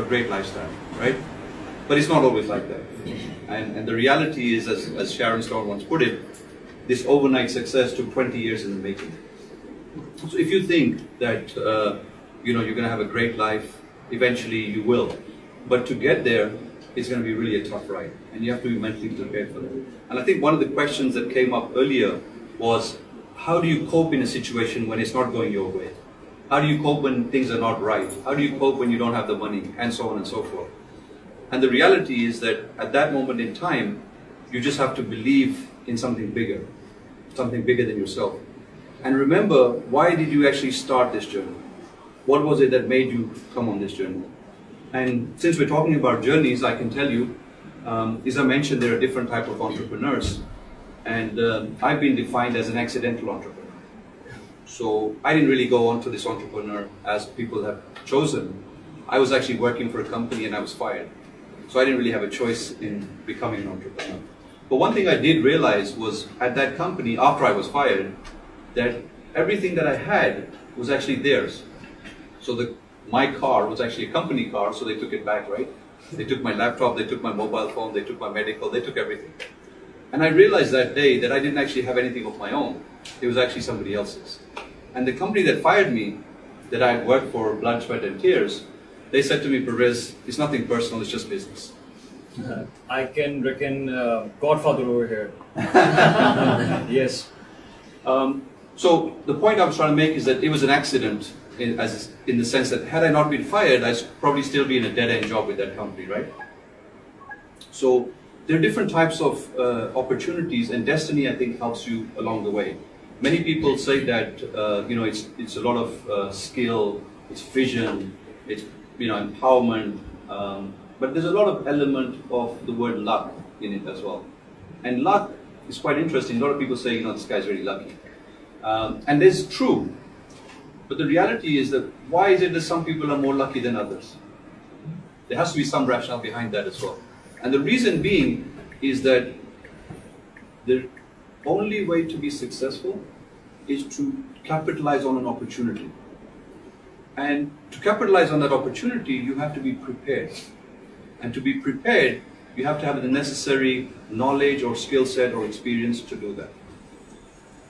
great lifestyle, right? But it's not always like that. And the reality is, as Sharon Stone once put it, this overnight success took 20 years in the making. So if you think that you're going to have a great life, eventually you will. But to get there, it's going to be really a tough ride, and you have to be mentally prepared for that. And I think one of the questions that came up earlier was, how do you cope in a situation when it's not going your way? How do you cope when things are not right? How do you cope when you don't have the money, and so on and so forth? And the reality is that at that moment in time, you just have to believe in something bigger than yourself. And remember, why did you actually start this journey? What was it that made you come on this journey? And since we're talking about journeys, I can tell you, as I mentioned, there are different types of entrepreneurs. And I've been defined as an accidental entrepreneur. So I didn't really go on to this entrepreneur as people have chosen. I was actually working for a company and I was fired. So I didn't really have a choice in becoming an entrepreneur. But one thing I did realize was at that company, after I was fired, that everything that I had was actually theirs. So my car was actually a company car, so they took it back, right? They took my laptop, they took my mobile phone, they took my medical, they took everything. And I realized that day that I didn't actually have anything of my own. It was actually somebody else's. And the company that fired me, that I had worked for blood, sweat and tears, they said to me, Parvez, it's nothing personal, it's just business. I can reckon Godfather over here. Yes. So the point I was trying to make is that it was an accident in the sense that had I not been fired, I'd probably still be in a dead-end job with that company, right? So there are different types of opportunities, and destiny, I think, helps you along the way. Many people say that it's a lot of skill, it's vision, it's empowerment, but there's a lot of element of the word luck in it as well. And luck is quite interesting. A lot of people say, this guy's very lucky, and it's true. But the reality is that why is it that some people are more lucky than others? There has to be some rationale behind that as well. And the reason being is that the only way to be successful is to capitalize on an opportunity. And to capitalize on that opportunity, you have to be prepared. And to be prepared, you have to have the necessary knowledge or skill set or experience to do that.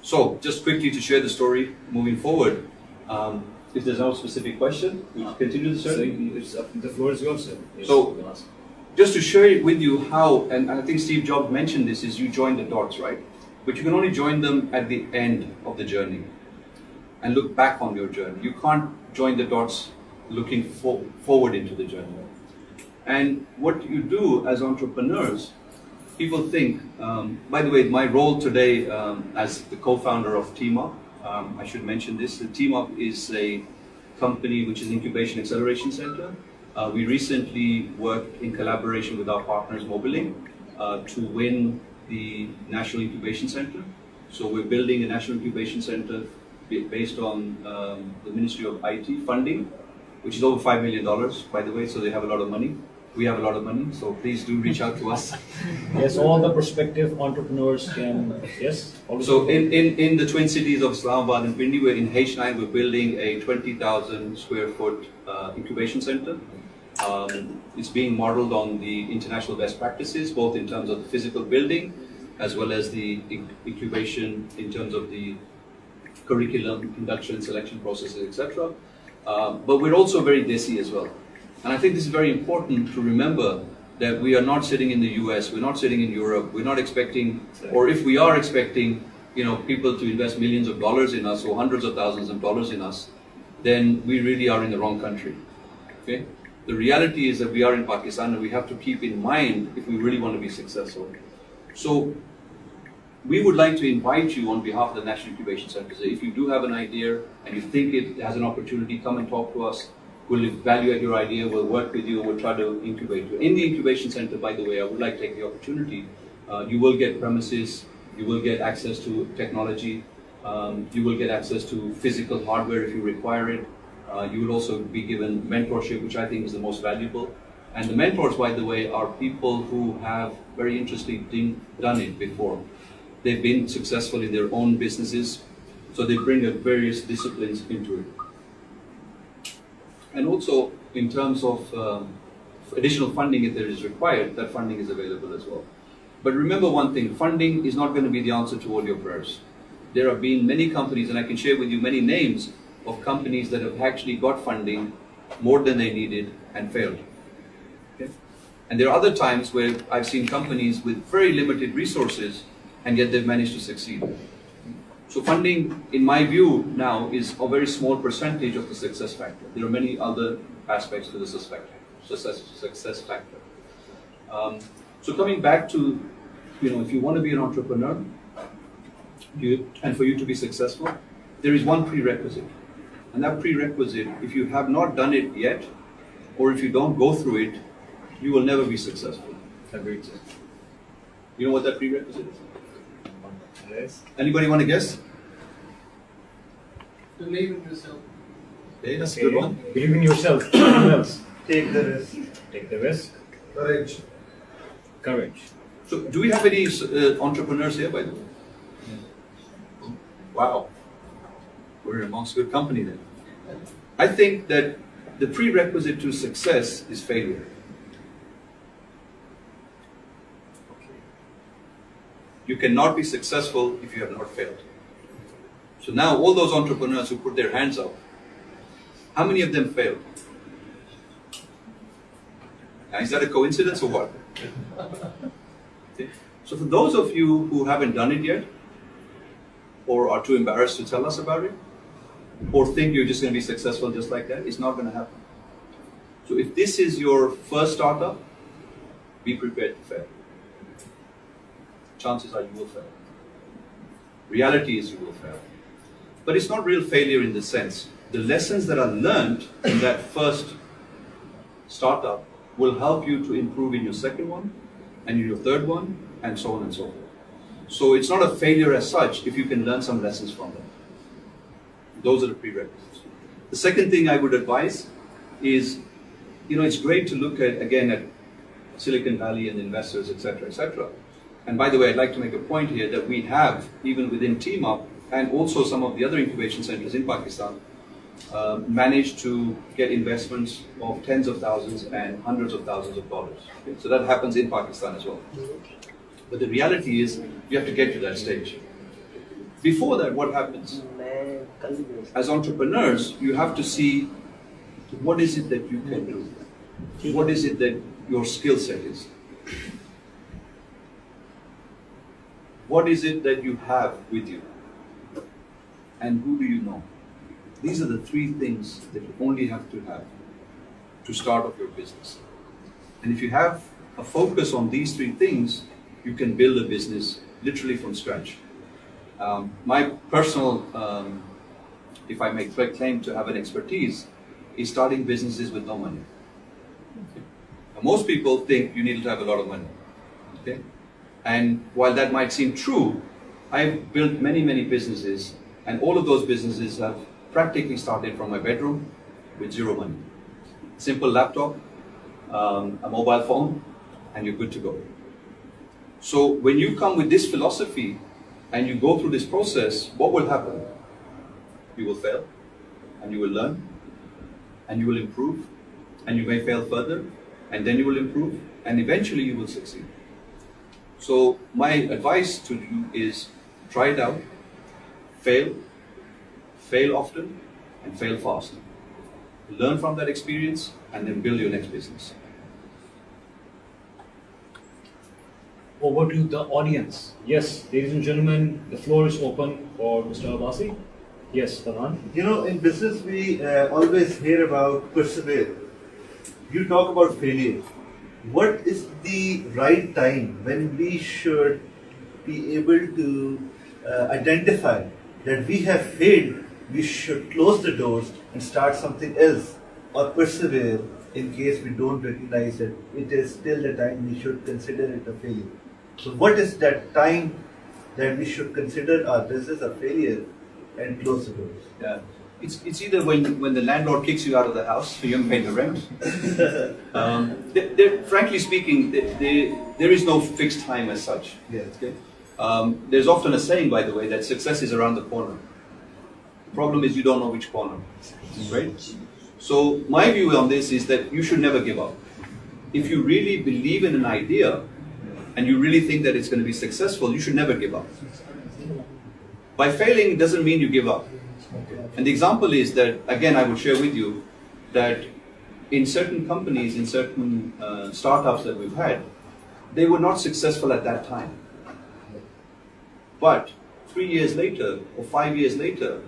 So, just quickly to share the story moving forward. If there's no specific question, we continue the journey. The floor is yours, sir. Yes, so, just to share it with you how, and I think Steve Jobs mentioned this, is you join the dots, right? But you can only join them at the end of the journey and look back on your journey. You can't join the dots looking forward into the journey. And what you do as entrepreneurs, people think, by the way, my role today as the co-founder of Teamup, I should mention this, the Teamup is a company which is an incubation acceleration center. We recently worked in collaboration with our partners Mobilink to win the National Incubation Center. So we're building a National Incubation Center based on the Ministry of IT funding, which is over $5 million, by the way, so they have a lot of money. We have a lot of money, so please do reach out to us. Yes, all the prospective entrepreneurs can, yes? So in the Twin Cities of Islamabad and Pindi, we're in H9, we're building a 20,000 square foot incubation center. It's being modeled on the international best practices, both in terms of the physical building, as well as the incubation in terms of the curriculum, induction, selection processes, etc. But we're also very desi as well. And I think this is very important to remember that we are not sitting in the US, we're not sitting in Europe, we're not expecting, or if we are expecting, people to invest millions of dollars in us or hundreds of thousands of dollars in us, then we really are in the wrong country. Okay? The reality is that we are in Pakistan, and we have to keep in mind if we really want to be successful. So we would like to invite you on behalf of the National Incubation Center. So if you do have an idea and you think it has an opportunity, come and talk to us. We'll evaluate your idea, we'll work with you, we'll try to incubate you. In the incubation center, by the way, I would like to take the opportunity. You will get premises, you will get access to technology, you will get access to physical hardware if you require it. You will also be given mentorship, which I think is the most valuable. And the mentors, by the way, are people who have very interesting done it before. They've been successful in their own businesses, so they bring various disciplines into it. And also, in terms of additional funding if there is required, that funding is available as well. But remember one thing, funding is not going to be the answer to all your prayers. There have been many companies, and I can share with you many names of companies that have actually got funding more than they needed and failed. Okay? And there are other times where I've seen companies with very limited resources and yet they've managed to succeed. So funding, in my view now, is a very small percentage of the success factor. There are many other aspects to the success factor. So coming back to, if you want to be an entrepreneur, and for you to be successful, there is one prerequisite. And that prerequisite, if you have not done it yet, or if you don't go through it, you will never be successful. Agreed. You know what that prerequisite is? Yes. Anybody want to guess? Believe in yourself. Okay, that's a good one. Believe in yourself. What else? Take the risk. Take the risk. Courage. Courage. So, do we have any entrepreneurs here, by the way? Wow. We're amongst good company then. I think that the prerequisite to success is failure. You cannot be successful if you have not failed. So now all those entrepreneurs who put their hands up, how many of them failed? Now, is that a coincidence or what? Okay. So for those of you who haven't done it yet, or are too embarrassed to tell us about it, or think you're just going to be successful just like that, it's not going to happen. So if this is your first startup, be prepared to fail. Chances are you will fail. Reality is you will fail. But it's not real failure in the sense. The lessons that are learned in that first startup will help you to improve in your second one, and in your third one, and so on and so forth. So it's not a failure as such if you can learn some lessons from them. Those are the prerequisites. The second thing I would advise is, it's great to look at Silicon Valley and investors, etc., etc. And by the way, I'd like to make a point here that we have, even within Teamup, and also some of the other incubation centers in Pakistan, managed to get investments of tens of thousands and hundreds of thousands of dollars. Okay? So that happens in Pakistan as well. But the reality is, you have to get to that stage. Before that, what happens? As entrepreneurs, you have to see what is it that you can do? What is it that your skill set is? What is it that you have with you? And who do you know? These are the three things that you only have to have to start off your business. And if you have a focus on these three things, you can build a business literally from scratch. My personal, if I may claim to have an expertise, is starting businesses with no money. Okay. Now, most people think you need to have a lot of money. Okay? And while that might seem true, I've built many, many businesses, and all of those businesses have practically started from my bedroom with zero money. Simple laptop, a mobile phone, and you're good to go. So when you come with this philosophy and you go through this process, what will happen? You will fail, and you will learn, and you will improve, and you may fail further, and then you will improve, and eventually you will succeed. So my advice to you is try it out, fail often, and fail fast. Learn from that experience, and then build your next business. Over to the audience. Yes, ladies and gentlemen, the floor is open for Mr. Abbasi. Yes, Farhan. In business we always hear about persevere. You talk about failure. What is the right time when we should be able to identify that we have failed? We should close the doors and start something else, or persevere in case we don't recognize it. It is still the time we should consider it a failure. So what is that time that we should consider our business a failure and close the doors? Yeah. It's either when the landlord kicks you out of the house, so you haven't paid the rent. Frankly speaking, there is no fixed time as such. Yes. Okay? There's often a saying, by the way, that success is around the corner. The problem is you don't know which corner, right? So my view on this is that you should never give up. if you really believe in an idea and you really think that it's going to be successful, you should never give up. By failing, it doesn't mean you give up. And the example is that, again, I will share with you that in certain companies, in certain startups that we've had, they were not successful at that time. But 3 years later or 5 years later,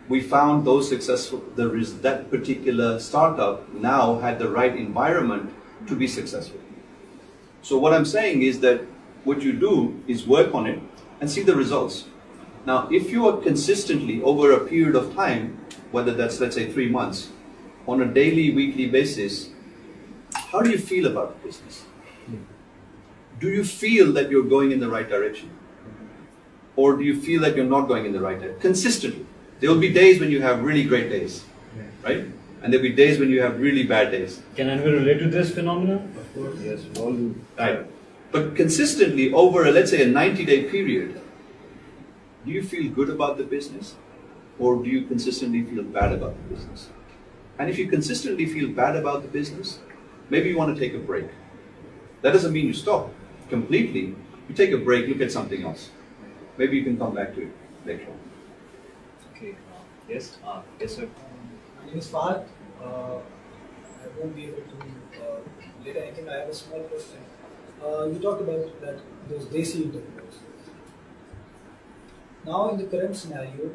we found those successful, that particular startup now had the right environment to be successful. So what I'm saying is that what you do is work on it and see the results. Now, if you are consistently over a period of time, whether that's, let's say, 3 months, on a daily, weekly basis, how do you feel about the business? Do you feel that you're going in the right direction? Or do you feel that you're not going in the right direction? Consistently. There will be days when you have really great days, right? And there'll be days when you have really bad days. Can anyone relate to this phenomenon? Of course, yes, we all do. Right. But consistently over, let's say, a 90-day period, do you feel good about the business? Or do you consistently feel bad about the business? And if you consistently feel bad about the business, maybe you want to take a break. That doesn't mean you stop completely. You take a break, look at something else. Maybe you can come back to it later on. Okay. Yes? Yes, sir. My name is Fahad. I won't be able to get anything. I have a small question. You talked about that those desi interviews. Now, in the current scenario,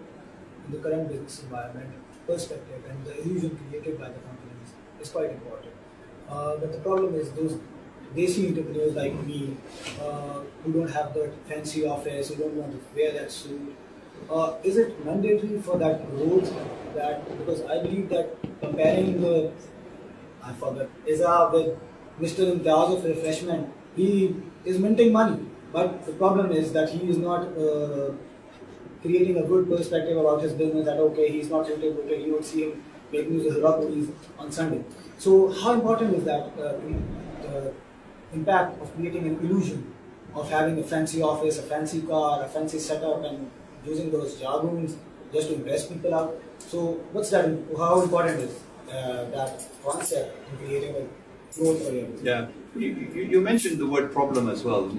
in the current business environment, perspective and the illusion created by the companies is quite important. But the problem is those desi entrepreneurs like me, who don't have that fancy office, who don't want to wear that suit. Is it mandatory for that growth? Because I believe that comparing the Iza with Mr. Imtiaz of refreshment, he is minting money. But the problem is that he is not creating a good perspective about his business, that okay, he's not integrated, you would see him making his puris on Sunday. So how important is that the impact of creating an illusion of having a fancy office, a fancy car, a fancy setup, and using those jargons just to impress people out? So what's that? How important is that concept in creating a growth oriented? Yeah, you mentioned the word problem as well.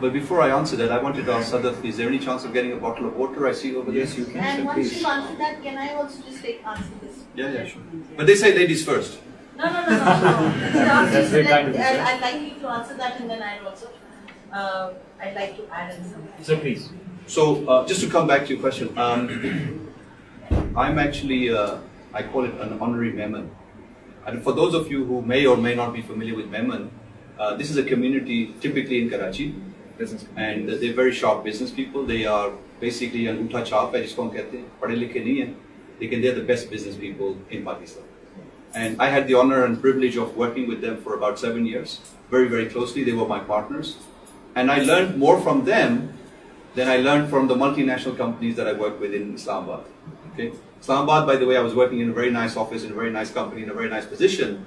But before I answer that, I wanted to ask Sadaf, is there any chance of getting a bottle of water? I see over there. Yes, you can. And sir, once please. you answer that, can I also just answer this? Yeah, sure. But they say ladies first. No. That's very kind of you, sir. I'd like you to answer that, and then I'd also, I'd like to add in something. Sir, please. So just to come back to your question, I'm actually, I call it an honorary Memon. And for those of you who may or may not be familiar with Memon, this is a community typically in Karachi, and they're very sharp business people. They are basically an utha chap hai jisko hum kehte hain, padhe likhe nahi hain, lekin they're the best business people in Pakistan. And I had the honor and privilege of working with them for about 7 years, very, very closely. They were my partners. And I learned more from them than I learned from the multinational companies that I work with in Islamabad. Okay? Islamabad, by the way, I was working in a very nice office, in a very nice company, in a very nice position.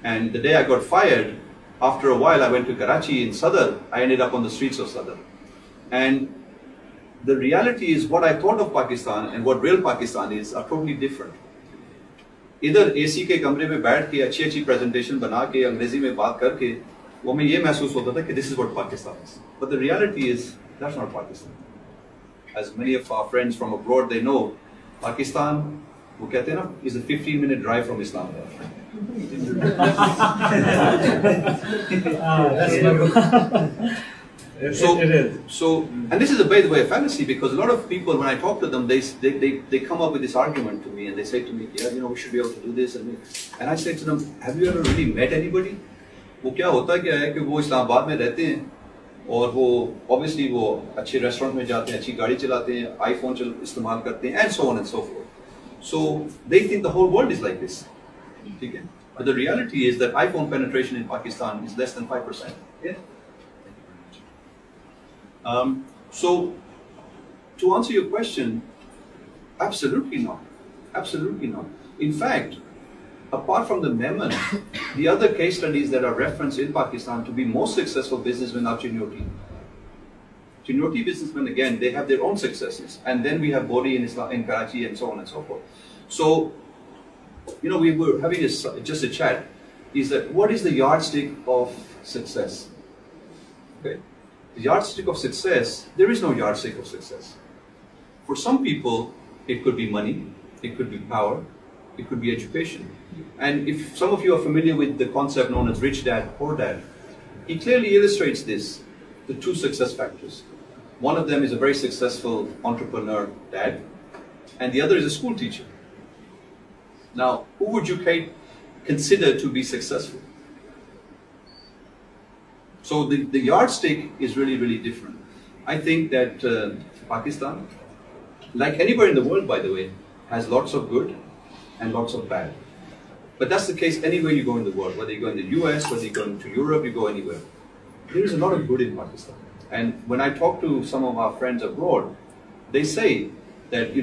And the day I got fired, after a while I went to Karachi in Sadr. I ended up on the streets of Sadr. And the reality is what I thought of Pakistan and what real Pakistan is are totally different. इधर AC के कमरे में बैठ के अच्छी अच्छी presentation बना के अंग्रेजी में बात करके वो मैं ये महसूस होता था कि this is what Pakistan is. But the reality is that's not Pakistan. As many of our friends from abroad they know, Pakistan, वो कहते हैं ना, is a 15-minute drive from Islamabad. And this is by the way a fantasy, because a lot of people, when I talk to them, they come up with this argument to me and they say to me, yeah, we should be able to do this, and I say to them, have you ever really met anybody? वो क्या होता क्या है कि वो इस्लामाबाद में रहते हैं और वो obviously वो अच्छे रेस्टोरेंट में जाते हैं, अच्छी गाड़ी चलाते हैं, आईफोन इस्तेमाल करते हैं, and so on and so forth. So they think the whole world is like this. ठीक है? But the reality is that iPhone penetration in Pakistan is less than 5%. Yeah. So, to answer your question, absolutely not. Absolutely not. In fact, apart from the Memon, the other case studies that are referenced in Pakistan to be most successful businessmen are Chinyoti. Chinyoti businessmen, again, they have their own successes. And then we have Bodi in Karachi and so on and so forth. So, we were having just a chat. is that what is the yardstick of success? Okay, the yardstick of success. There is no yardstick of success. For some people, it could be money, it could be power, it could be education. And if some of you are familiar with the concept known as rich dad, poor dad, he clearly illustrates this, the two success factors. One of them is a very successful entrepreneur dad, and the other is a school teacher. Now, who would you consider to be successful? So the yardstick is really, really different. I think that Pakistan, like anywhere in the world, by the way, has lots of good and lots of bad. But that's the case anywhere you go in the world, whether you go in the US, whether you go into Europe, you go anywhere. There is a lot of good in Pakistan. And when I talk to some of our friends abroad, they say that,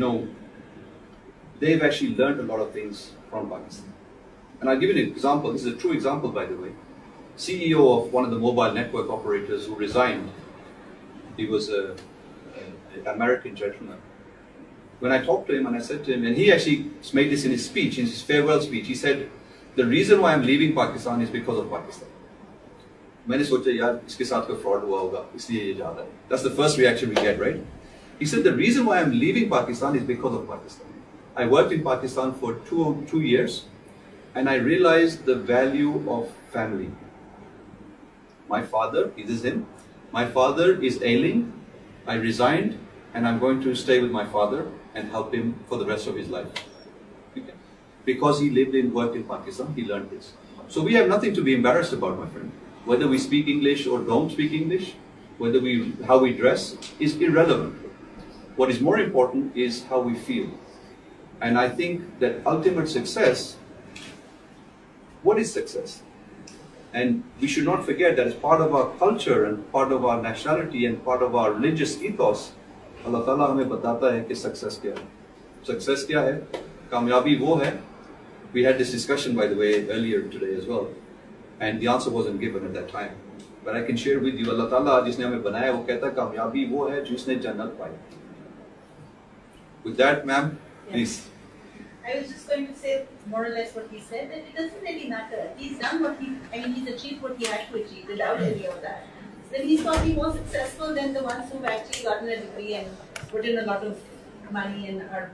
they've actually learned a lot of things from Pakistan. And I'll give you an example. This is a true example, by the way. CEO of one of the mobile network operators who resigned, he was an American gentleman. When I talked to him and I said to him, and he actually made this in his speech, in his farewell speech, he said, the reason why I'm leaving Pakistan is because of Pakistan. मैंने सोचा यार इसके साथ कोई fraud हुआ होगा इसलिए ये जा रहा है. That's the first reaction we get, right? He said the reason why I'm leaving Pakistan is because of Pakistan. I worked in Pakistan for two years, and I realized the value of family. My father, this is him. My father is ailing. I resigned, and I'm going to stay with my father and help him for the rest of his life. Okay? Because he lived and worked in Pakistan, he learned this. So we have nothing to be embarrassed about, my friend. Whether we speak English or don't speak English, how we dress is irrelevant. What is more important is how we feel. And I think that ultimate success, what is success? And we should not forget that as part of our culture and part of our nationality and part of our religious ethos, Allah Ta'ala हमें बताता है कि success क्या है. Success क्या है? कामयाबी वो है. We had this discussion, by the way, earlier today as well. And the answer wasn't given at that time. But I can share with you, Allah Ta'ala जिसने हमें बनाया वो कहता है कामयाबी वो है जिसने जन्नत पाई. With that, ma'am, please. I was just going to say more or less what he said, that it doesn't really matter. He's done he's achieved what he had to achieve without any of that. Then he's probably more successful than the ones who've actually gotten a degree and put in a lot of money and are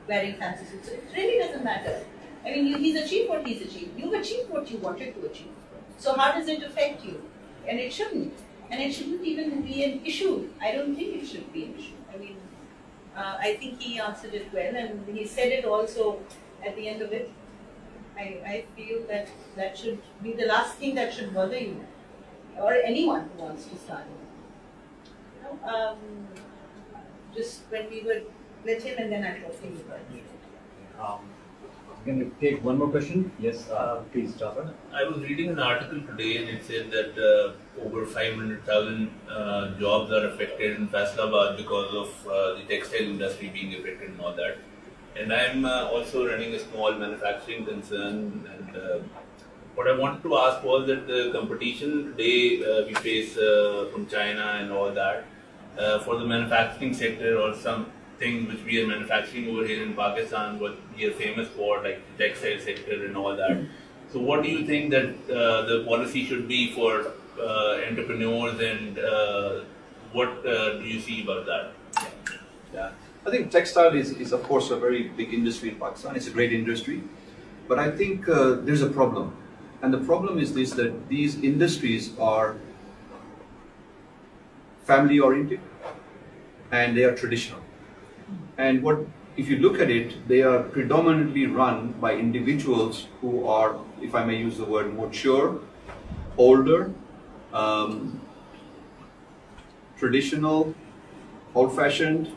wearing fancy suits. So it really doesn't matter. I mean, he's achieved what he's achieved. You've achieved what you wanted to achieve. So how does it affect you? And it shouldn't. And it shouldn't even be an issue. I don't think it should be an issue. I mean, I think he answered it well, and he said it also at the end of it. I feel that should be the last thing that should bother you, or anyone who wants to start. Just when we would let him, and then I'll talk to you about it. Can we take one more question? Yes, please, Jafar. I was reading an article today and it said that over 500,000 jobs are affected in Islamabad because of the textile industry being affected and all that. And I'm also running a small manufacturing concern. And what I wanted to ask was that the competition today we face from China and all that for the manufacturing sector or something which we are manufacturing over here in Pakistan, what we are famous for, like the textile sector and all that. So what do you think that the policy should be for entrepreneurs, and what do you see about that? Yeah, I think textile is of course a very big industry in Pakistan. It's a great industry, but I think there's a problem, and the problem is this: that these industries are family oriented and they are traditional. And if you look at it, they are predominantly run by individuals who are, if I may use the word, mature, older, traditional, old-fashioned,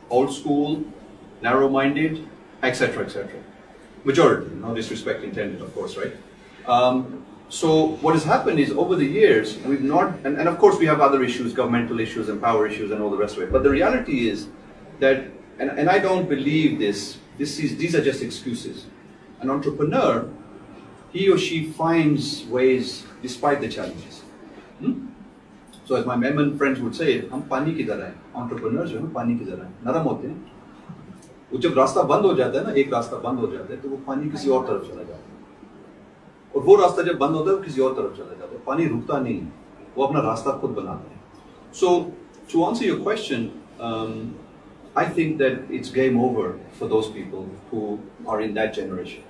old school, narrow-minded, etc., etc. Majority, no disrespect intended, of course, right? So what has happened is over the years, we've not, and of course we have other issues, governmental issues and power issues and all the rest of it, but the reality is that, and I don't believe these are just excuses. An entrepreneur, he or she finds ways despite the challenges. So as my Memon friends would say, हम पानी की तरह हैं, entrepreneurs जो हैं पानी की तरह हैं, नरम होते हैं. वो जब रास्ता बंद हो जाता है ना, एक रास्ता बंद हो जाता है, तो वो पानी किसी और तरफ चला जाता है. और वो रास्ता जब बंद होता है वो किसी और तरफ चला जाता है, पानी रुकता नहीं, वो अपना रास्ता खुद बनाता है. So to answer your question, I think that it's game over for those people who are in that generation.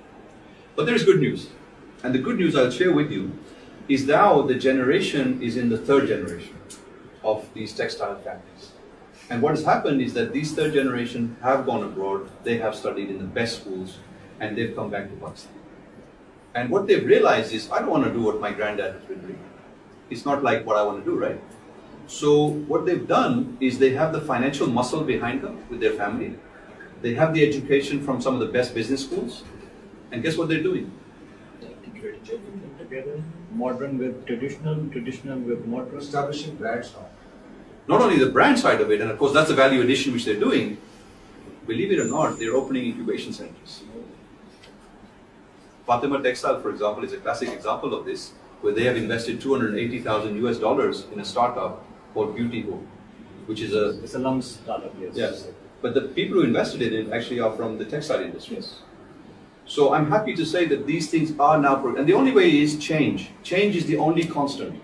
But there is good news, and the good news I'll share with you is now the generation is in the third generation of these textile families. And what has happened is that these third generation have gone abroad, they have studied in the best schools, and they've come back to Pakistan. And what they've realized is, I don't want to do what my granddad has been doing. It's not like what I want to do, right? So what they've done is they have the financial muscle behind them with their family. They have the education from some of the best business schools. And guess what they're doing? Integrated children together, modern with traditional, traditional with modern. Establishing brands now. Not only the brand side of it, and of course that's the value addition which they're doing, believe it or not, they're opening incubation centers. Fatima Textile, for example, is a classic example of this, where they have invested $280,000 in a startup called Beauty Home, which is a... It's a lump startup, yes. Yes. But the people who invested in it actually are from the textile industry. Yes. So I'm happy to say that these things are now, and the only way is change. Change is the only constant.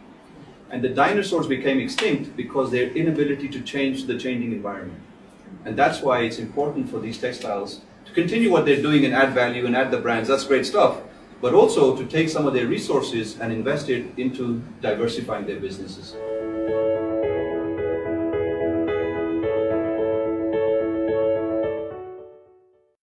And the dinosaurs became extinct because their inability to change the changing environment. And that's why it's important for these textiles to continue what they're doing and add value and add the brands. That's great stuff. But also to take some of their resources and invest it into diversifying their businesses.